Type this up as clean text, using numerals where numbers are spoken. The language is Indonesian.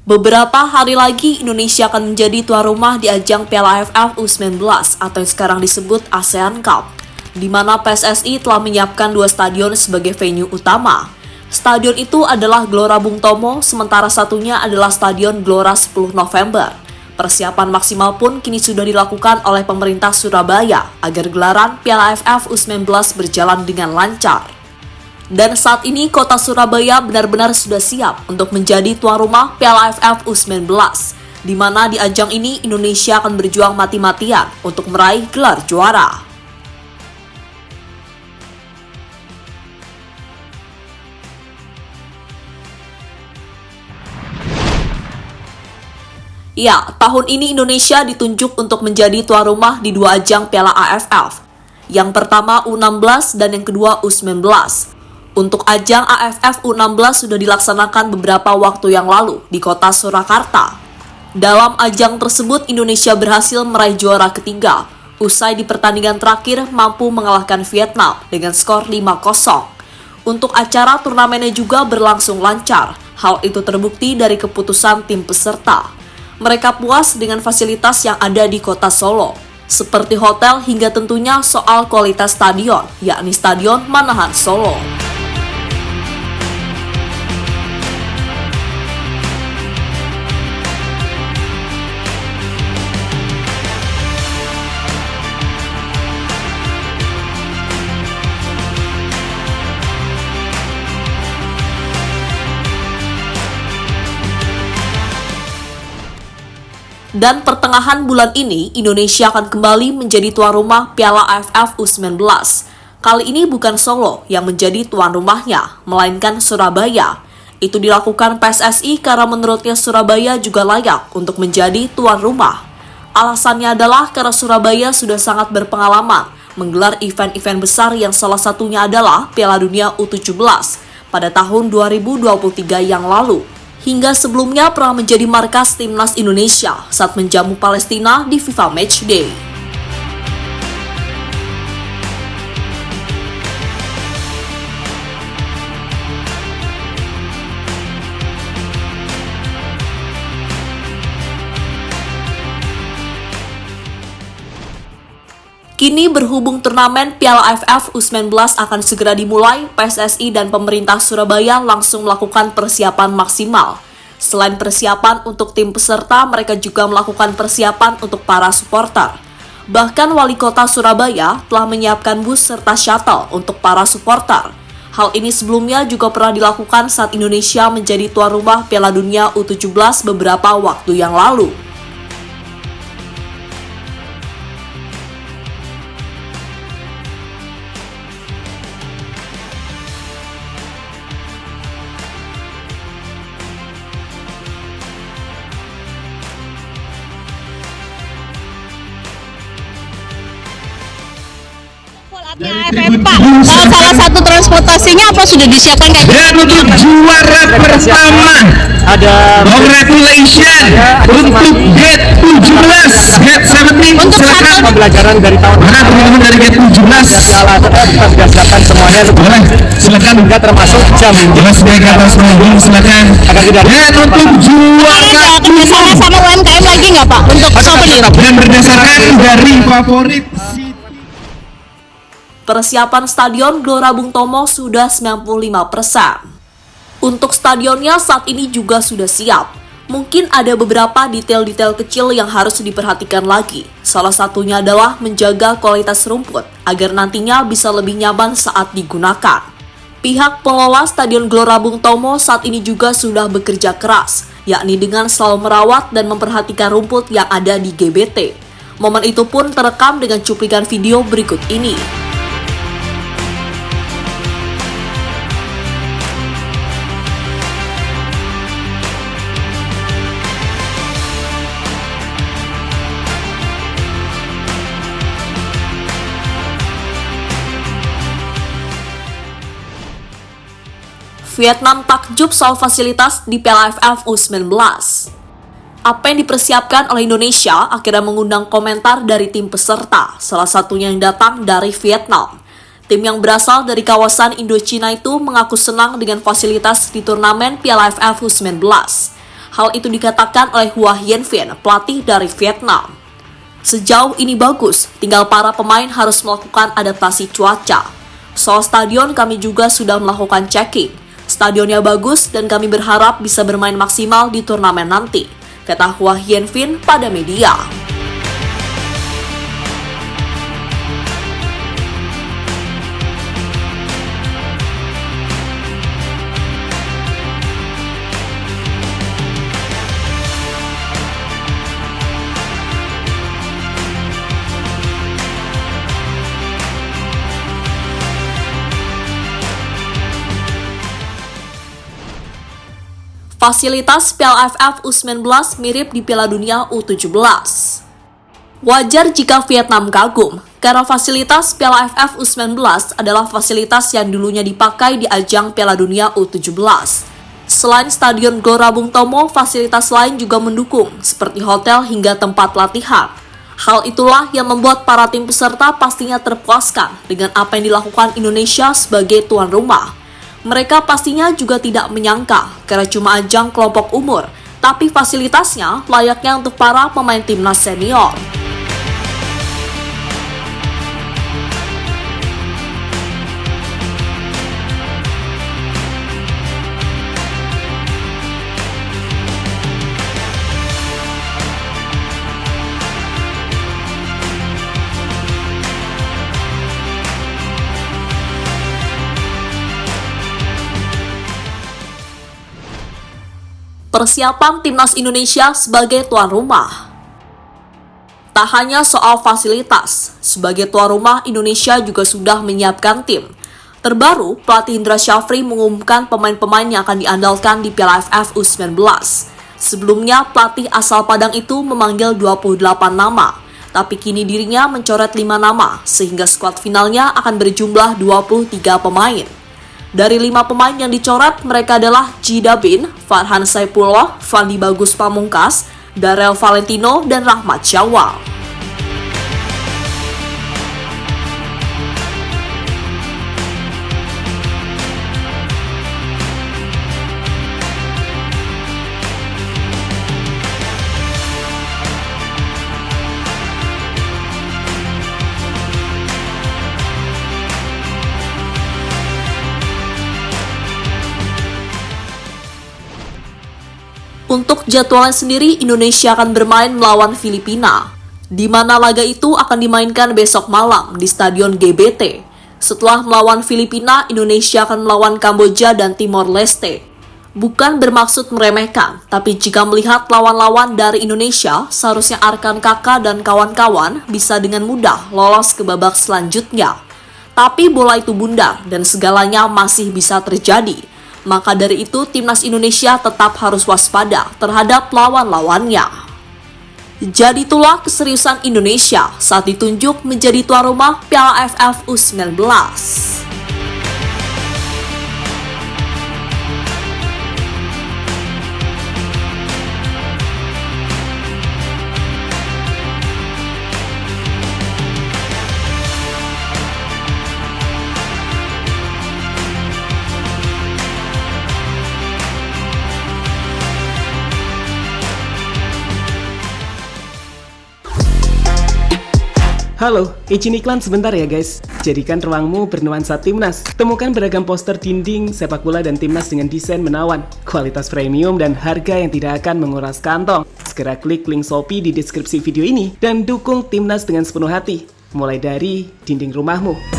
Beberapa hari lagi Indonesia akan menjadi tuan rumah di ajang Piala AFF U19 atau yang sekarang disebut ASEAN Cup, di mana PSSI telah menyiapkan 2 stadion sebagai venue utama. Stadion itu adalah Gelora Bung Tomo, sementara satunya adalah Stadion Gelora 10 November. Persiapan maksimal pun kini sudah dilakukan oleh pemerintah Surabaya agar gelaran Piala AFF U19 berjalan dengan lancar. Dan saat ini kota Surabaya benar-benar sudah siap untuk menjadi tuan rumah Piala AFF U19, di mana di ajang ini Indonesia akan berjuang mati-matian untuk meraih gelar juara. Ya, tahun ini Indonesia ditunjuk untuk menjadi tuan rumah di 2 ajang Piala AFF. Yang pertama U16 dan yang kedua U19. Untuk ajang AFF U16 sudah dilaksanakan beberapa waktu yang lalu di kota Surakarta. Dalam ajang tersebut, Indonesia berhasil meraih juara ketiga, usai di pertandingan terakhir mampu mengalahkan Vietnam dengan skor 5-0. Untuk acara turnamennya juga berlangsung lancar, hal itu terbukti dari keputusan tim peserta. Mereka puas dengan fasilitas yang ada di kota Solo, seperti hotel hingga tentunya soal kualitas stadion, yakni Stadion Manahan Solo. Dan pertengahan bulan ini, Indonesia akan kembali menjadi tuan rumah Piala AFF U19. Kali ini bukan Solo yang menjadi tuan rumahnya, melainkan Surabaya. Itu dilakukan PSSI karena menurutnya Surabaya juga layak untuk menjadi tuan rumah. Alasannya adalah karena Surabaya sudah sangat berpengalaman menggelar event-event besar yang salah satunya adalah Piala Dunia U17 pada tahun 2023 yang lalu. Hingga sebelumnya pernah menjadi markas timnas Indonesia saat menjamu Palestina di FIFA Matchday. Kini berhubung turnamen Piala AFF U19 akan segera dimulai, PSSI dan pemerintah Surabaya langsung melakukan persiapan maksimal. Selain persiapan untuk tim peserta, mereka juga melakukan persiapan untuk para supporter. Bahkan Wali Kota Surabaya telah menyiapkan bus serta shuttle untuk para supporter. Hal ini sebelumnya juga pernah dilakukan saat Indonesia menjadi tuan rumah Piala Dunia U17 beberapa waktu yang lalu. AFF Pak, salah satu transportasinya apa sudah disiapkan kayak dan untuk juara pertama ada congratulations untuk gate 17 gate 17 untuk silakan pembelajaran dari tahun mana teman-teman dari gate 17 kita sudah siapkan semuanya boleh silakan juga termasuk jam jelas dari atas panggung silakan agar tidak dan untuk juara ada kerjasama sama UMKM lagi nggak Pak untuk souvenir dan berdasarkan dari favorit. Persiapan Stadion Gelora Bung Tomo sudah 95%. Untuk stadionnya saat ini juga sudah siap. Mungkin ada beberapa detail-detail kecil yang harus diperhatikan lagi. Salah satunya adalah menjaga kualitas rumput agar nantinya bisa lebih nyaman saat digunakan. Pihak pengelola Stadion Gelora Bung Tomo saat ini juga sudah bekerja keras, yakni dengan selalu merawat dan memperhatikan rumput yang ada di GBT. Momen itu pun terekam dengan cuplikan video berikut ini. Vietnam takjub soal fasilitas di Piala AFF U19. Apa yang dipersiapkan oleh Indonesia akhirnya mengundang komentar dari tim peserta, salah satunya yang datang dari Vietnam. Tim yang berasal dari kawasan Indochina itu mengaku senang dengan fasilitas di turnamen Piala AFF U19. Hal itu dikatakan oleh Hua Hienfin, pelatih dari Vietnam. Sejauh ini bagus, tinggal para pemain harus melakukan adaptasi cuaca. Soal stadion kami juga sudah melakukan checking. Stadionnya bagus dan kami berharap bisa bermain maksimal di turnamen nanti, kata Hua Hienfin pada media. Fasilitas Piala AFF U19 mirip di Piala Dunia U17. Wajar jika Vietnam kagum, karena fasilitas Piala AFF U19 adalah fasilitas yang dulunya dipakai di ajang Piala Dunia U17. Selain Stadion Gelora Bung Tomo, fasilitas lain juga mendukung, seperti hotel hingga tempat latihan. Hal itulah yang membuat para tim peserta pastinya terpuaskan dengan apa yang dilakukan Indonesia sebagai tuan rumah. Mereka pastinya juga tidak menyangka karena cuma ajang kelompok umur, tapi fasilitasnya layaknya untuk para pemain timnas senior. Persiapan Timnas Indonesia sebagai tuan rumah. Tak hanya soal fasilitas, sebagai tuan rumah Indonesia juga sudah menyiapkan tim. Terbaru, pelatih Indra Syafri mengumumkan pemain-pemain yang akan diandalkan di Piala AFF U19. Sebelumnya, pelatih asal Padang itu memanggil 28 nama, tapi kini dirinya mencoret 5 nama, sehingga skuad finalnya akan berjumlah 23 pemain. Dari 5 pemain yang dicoret, mereka adalah Jida Bin, Farhan Saipullah, Fandi Bagus Pamungkas, Darel Valentino, dan Rahmat Syawal. Untuk jadwalnya sendiri, Indonesia akan bermain melawan Filipina, di mana laga itu akan dimainkan besok malam di Stadion GBT. Setelah melawan Filipina, Indonesia akan melawan Kamboja dan Timor Leste. Bukan bermaksud meremehkan, tapi jika melihat lawan-lawan dari Indonesia, seharusnya Arkan Kakak dan kawan-kawan bisa dengan mudah lolos ke babak selanjutnya. Tapi bola itu bundar dan segalanya masih bisa terjadi. Maka dari itu, Timnas Indonesia tetap harus waspada terhadap lawan-lawannya. Jadi itulah keseriusan Indonesia saat ditunjuk menjadi tuan rumah Piala AFF U19. Halo, izin iklan sebentar ya guys. Jadikan ruangmu bernuansa Timnas. Temukan beragam poster dinding, sepak bola dan Timnas dengan desain menawan, kualitas premium dan harga yang tidak akan menguras kantong. Segera klik link Shopee di deskripsi video ini dan dukung Timnas dengan sepenuh hati. Mulai dari dinding rumahmu.